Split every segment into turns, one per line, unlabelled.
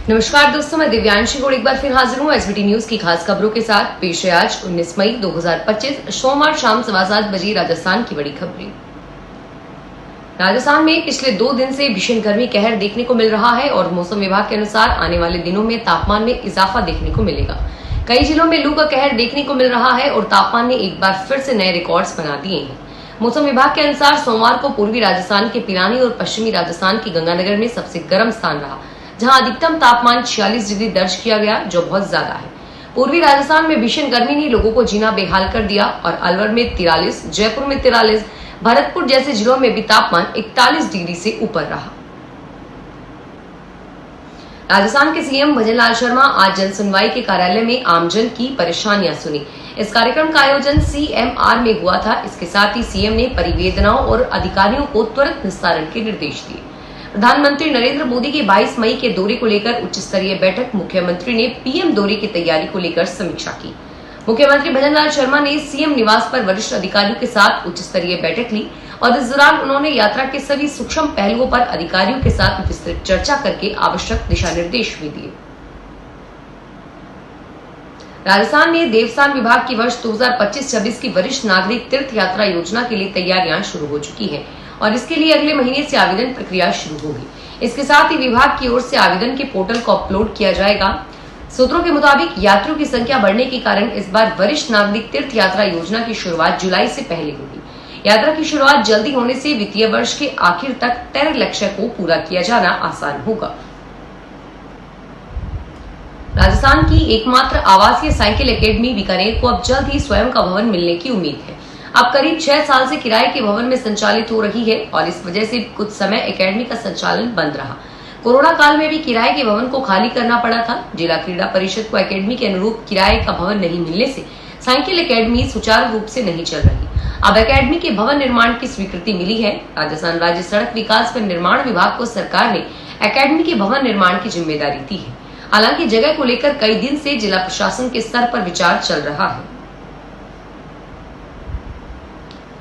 नमस्कार दोस्तों, मैं दिव्यांशी गोड़ एक बार फिर हाजिर हूँ एसबीटी न्यूज की खास खबरों के साथ। पेश है आज 19 मई 2025 सोमवार शाम 7:15 बजे राजस्थान की बड़ी खबरें। राजस्थान में पिछले 2 दिन से भीषण गर्मी कहर देखने को मिल रहा है और मौसम विभाग के अनुसार आने वाले दिनों में तापमान में इजाफा देखने को मिलेगा। कई जिलों में लू का कहर देखने को मिल रहा है और तापमान ने एक बार फिर से नए रिकॉर्ड्स बना दिए हैं। मौसम विभाग के अनुसार सोमवार को पूर्वी राजस्थान के पिलानी और पश्चिमी राजस्थान के गंगानगर में सबसे गर्म स्थान रहा, जहां अधिकतम तापमान 46 डिग्री दर्ज किया गया, जो बहुत ज्यादा है। पूर्वी राजस्थान में भीषण गर्मी ने लोगों को जीना बेहाल कर दिया और अलवर में 43, जयपुर में 43, भरतपुर जैसे जिलों में भी तापमान 41 डिग्री से ऊपर रहा। राजस्थान के सीएम भजनलाल शर्मा आज जन सुनवाई के कार्यालय में आमजन की परेशानियां सुनी। इस कार्यक्रम का आयोजन सीएमआर में हुआ था। इसके साथ ही सीएम ने परिवेदनाओं और अधिकारियों को त्वरित निस्तारण के निर्देश दिए। प्रधानमंत्री नरेंद्र मोदी के 22 मई के दौरे को लेकर उच्च स्तरीय बैठक, मुख्यमंत्री ने पीएम दौरे की तैयारी को लेकर समीक्षा की। मुख्यमंत्री भजनलाल शर्मा ने सीएम निवास पर वरिष्ठ अधिकारियों के साथ उच्च स्तरीय बैठक ली और इस दौरान उन्होंने यात्रा के सभी सूक्ष्म पहलुओं पर अधिकारियों के साथ विस्तृत चर्चा करके आवश्यक दिशा निर्देश भी दिए। राजस्थान में देवस्थान विभाग की वर्ष 2025-26 की वरिष्ठ नागरिक तीर्थ यात्रा योजना के लिए तैयारियां शुरू हो चुकी हैं और इसके लिए अगले महीने से आवेदन प्रक्रिया शुरू होगी। इसके साथ ही विभाग की ओर से आवेदन के पोर्टल को अपलोड किया जाएगा। सूत्रों के मुताबिक यात्रियों की संख्या बढ़ने के कारण इस बार वरिष्ठ नागरिक तीर्थ यात्रा योजना की शुरुआत जुलाई से पहले होगी। यात्रा की शुरुआत जल्दी होने से वित्तीय वर्ष के आखिर तक तय लक्ष्य को पूरा किया जाना आसान होगा। राजस्थान की एकमात्र आवासीय साइकिल एकेडमी बीकानेर को अब जल्द ही स्वयं का भवन मिलने की उम्मीद है। अब करीब 6 साल से किराए के भवन में संचालित हो रही है और इस वजह से कुछ समय एकेडमी का संचालन बंद रहा। कोरोना काल में भी किराए के भवन को खाली करना पड़ा था। जिला क्रीड़ा परिषद को एकेडमी के अनुरूप किराए का भवन नहीं मिलने से साइकिल एकेडमी सुचारू रूप से नहीं चल रही। अब एकेडमी के भवन निर्माण की स्वीकृति मिली है। राजस्थान राज्य सड़क विकास व निर्माण विभाग को सरकार ने एकेडमी के भवन निर्माण की जिम्मेदारी दी है। हालांकि जगह को लेकर कई दिन से जिला प्रशासन के स्तर पर विचार चल रहा है।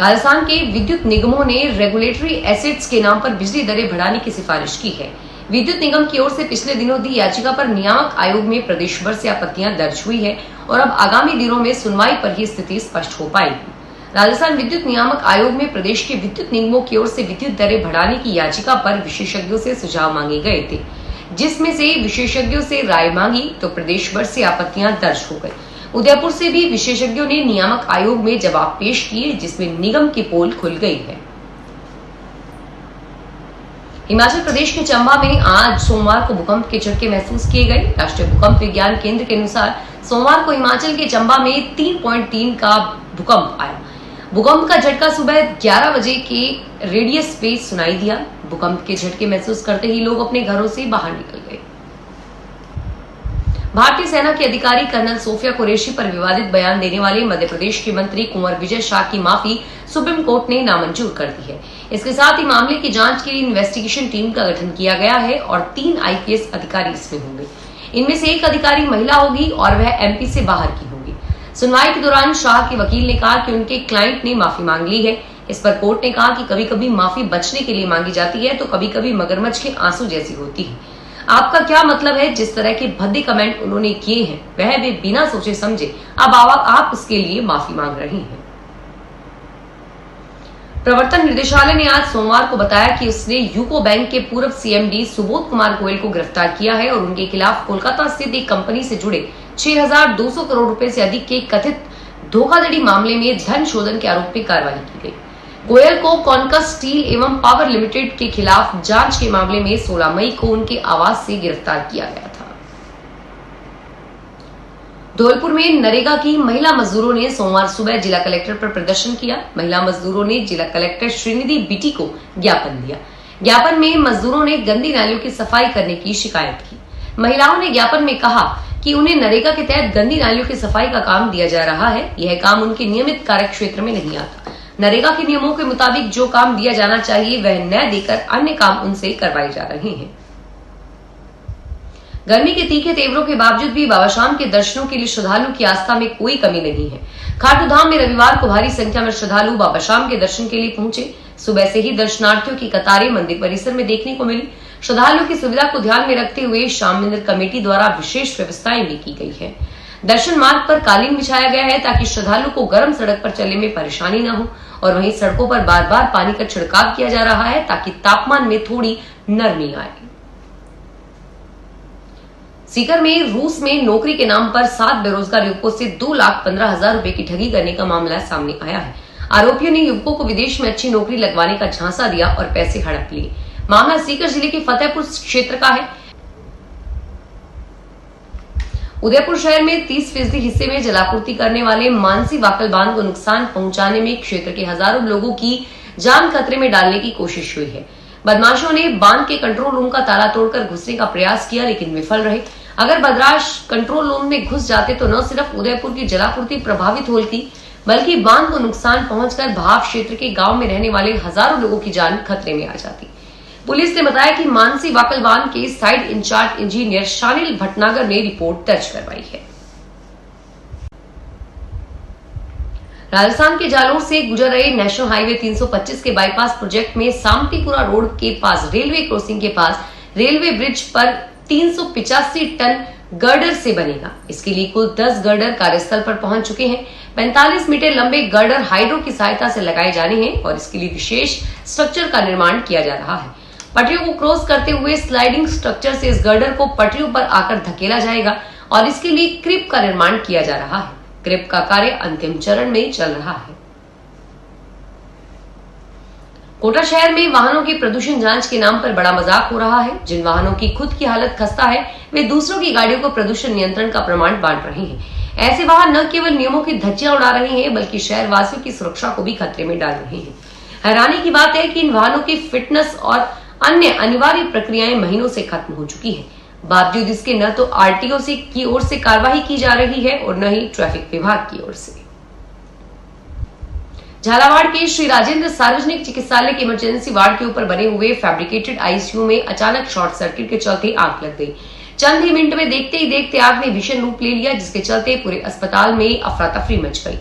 राजस्थान के विद्युत निगमों ने रेगुलेटरी एसेट्स के नाम पर बिजली दरें बढ़ाने की सिफारिश की है। विद्युत निगम की ओर से पिछले दिनों दी याचिका पर नियामक आयोग में प्रदेश भर से आपत्तियां दर्ज हुई है और अब आगामी दिनों में सुनवाई पर ही स्थिति स्पष्ट हो पाएगी। राजस्थान विद्युत नियामक आयोग में प्रदेश के विद्युत निगमों की ओर से विद्युत दरें बढ़ाने की याचिका पर विशेषज्ञों से सुझाव मांगे गए थे, जिसमें से विशेषज्ञों से राय मांगी तो प्रदेश भर से आपत्तियां दर्ज हो गई। उदयपुर से भी विशेषज्ञों ने नियामक आयोग में जवाब पेश किए, जिसमें निगम की पोल खुल गई है। हिमाचल प्रदेश के चंबा में आज सोमवार को भूकंप के झटके महसूस किए गए। राष्ट्रीय भूकंप विज्ञान केंद्र के अनुसार सोमवार को हिमाचल के चंबा में 3.3 का भूकंप आया। भूकंप का झटका सुबह 11 बजे के रेडियस पे सुनाई दिया। भूकंप के झटके महसूस करते ही लोग अपने घरों से बाहर निकल गए। भारतीय सेना के अधिकारी कर्नल सोफिया कुरैशी पर विवादित बयान देने वाले मध्य प्रदेश के मंत्री कुंवर विजय शाह की माफी सुप्रीम कोर्ट ने नामंजूर कर दी है। इसके साथ ही मामले की जांच के लिए इन्वेस्टिगेशन टीम का गठन किया गया है और 3 आईपीएस अधिकारी इसमें होंगे। इनमें से एक अधिकारी महिला होगी और वह एमपी से बाहर की होगी। सुनवाई के दौरान शाह के वकील ने कहा कि उनके क्लाइंट ने माफी मांग ली है। इस पर कोर्ट ने कहा कि कभी कभी माफी बचने के लिए मांगी जाती है तो कभी कभी मगरमच्छ के आंसू जैसी होती है। आपका क्या मतलब है? जिस तरह के भद्दे कमेंट उन्होंने किए हैं वह वे बिना सोचे समझे अब आप उसके लिए माफी मांग रही हैं। प्रवर्तन निदेशालय ने आज सोमवार को बताया कि उसने यूको बैंक के पूर्व सीएमडी सुबोध कुमार गोयल को गिरफ्तार किया है और उनके खिलाफ कोलकाता स्थित एक कंपनी से जुड़े 6,200 करोड़ रुपए से अधिक के कथित धोखाधड़ी मामले में धन शोधन के आरोप में कार्रवाई की गई। गोयल को कॉनकस स्टील एवं पावर लिमिटेड के खिलाफ जांच के मामले में 16 मई को उनके आवास से गिरफ्तार किया गया था। धौलपुर में नरेगा की महिला मजदूरों ने सोमवार सुबह जिला कलेक्टर पर प्रदर्शन किया। महिला मजदूरों ने जिला कलेक्टर श्रीनिधि बीटी को ज्ञापन दिया। ज्ञापन में मजदूरों ने गंदी नालियों की सफाई करने की शिकायत की। महिलाओं ने ज्ञापन में कहा कि उन्हें नरेगा के तहत गंदी नालियों की सफाई का काम दिया जा रहा है। यह काम उनके नियमित कार्य क्षेत्र में नहीं आता। नरेगा के नियमों के मुताबिक जो काम दिया जाना चाहिए वह न देकर अन्य काम उनसे करवाए जा रहे हैं। गर्मी के तीखे तेवरों के बावजूद भी बाबा शाम के दर्शनों के लिए श्रद्धालुओं की आस्था में कोई कमी नहीं है। खाटू धाम में रविवार को भारी संख्या में श्रद्धालु बाबा शाम के दर्शन के लिए पहुंचे। सुबह से ही दर्शनार्थियों की कतारें मंदिर परिसर में देखने को मिली। श्रद्धालुओं की सुविधा को ध्यान में रखते हुए श्याम मंदिर कमेटी द्वारा विशेष व्यवस्थाएं भी की गई है। दर्शन मार्ग पर कालीन बिछाया गया है ताकि श्रद्धालु को गर्म सड़क पर चलने में परेशानी न हो, और वहीं सड़कों पर बार बार पानी का छिड़काव किया जा रहा है ताकि तापमान में थोड़ी नरमी आए। सीकर में रूस में नौकरी के नाम पर 7 बेरोजगार युवकों से 2,15,000 रुपए की ठगी करने का मामला सामने आया है। आरोपियों ने युवकों को विदेश में अच्छी नौकरी लगवाने का झांसा दिया और पैसे हड़प लिए। मामला सीकर जिले के फतेहपुर क्षेत्र का है। उदयपुर शहर में 30% हिस्से में जलापूर्ति करने वाले मानसी वाकल बांध को नुकसान पहुंचाने में क्षेत्र के हजारों लोगों की जान खतरे में डालने की कोशिश हुई है। बदमाशों ने बांध के कंट्रोल रूम का ताला तोड़कर घुसने का प्रयास किया, लेकिन विफल रहे। अगर बदमाश कंट्रोल रूम में घुस जाते तो न सिर्फ उदयपुर की जलापूर्ति प्रभावित होती, बल्कि बांध को नुकसान पहुंचकर भाव क्षेत्र के गांव में रहने वाले हजारों लोगों की जान खतरे में आ जाती। पुलिस ने बताया कि मानसी वाकल बांध के साइड इंचार्ज इंजीनियर शानिल भटनागर ने रिपोर्ट दर्ज करवाई है। राजस्थान के जालोर से गुजर रहे नेशनल हाईवे 325 के बाईपास प्रोजेक्ट में सामतीपुरा रोड के पास रेलवे क्रॉसिंग के पास रेलवे ब्रिज पर 385 टन गर्डर से बनेगा। इसके लिए कुल 10 गर्डर कार्यस्थल पर पहुंच चुके हैं। 45 मीटर लंबे गर्डर हाइड्रो की सहायता से लगाए जाने हैं और इसके लिए विशेष स्ट्रक्चर का निर्माण किया जा रहा है। पटरियों को क्रॉस करते हुए स्लाइडिंग स्ट्रक्चर से इस गर्डर को पटरियों पर आकर धकेला जाएगा और इसके लिए क्रिप का निर्माण किया जा रहा है। क्रिप का कार्य अंतिम चरण में चल रहा है। कोटा शहर में वाहनों की प्रदूषण जांच के नाम पर बड़ा मजाक हो रहा है। जिन वाहनों की खुद की हालत खस्ता है, वे दूसरों की गाड़ियों को प्रदूषण नियंत्रण का प्रमाण बांट रहे हैं। ऐसे वाहन न केवल नियमों की धज्जियां उड़ा रहे हैं, बल्कि शहर वासियों की सुरक्षा को भी खतरे में डाल रहे हैं। हैरानी की बात है कि इन वाहनों की फिटनेस और अन्य अनिवार्य प्रक्रियाएं महीनों से खत्म हो चुकी है। बावजूद इसके न तो आरटीओ की ओर से कार्रवाई की जा रही है और न ही ट्रैफिक विभाग की ओर से। झालावाड़ के श्री राजेंद्र सार्वजनिक चिकित्सालय के इमरजेंसी वार्ड के ऊपर बने हुए फैब्रिकेटेड आईसीयू में अचानक शॉर्ट सर्किट के चलते आग लग गई। चंद ही मिनट में देखते ही देखते आग ने भीषण रूप ले लिया, जिसके चलते पूरे अस्पताल में अफरा तफरी मच गई।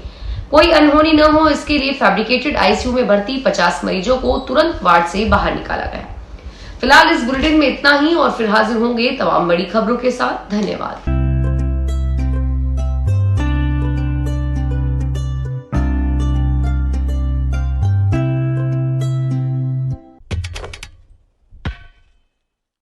कोई अनहोनी न हो, इसके लिए फैब्रिकेटेड आईसीयू में भर्ती 50 मरीजों को तुरंत वार्ड से बाहर निकाला गया। फिलहाल इस बुलेटिन में इतना ही और फिर हाजिर होंगे तमाम बड़ी खबरों के साथ। धन्यवाद।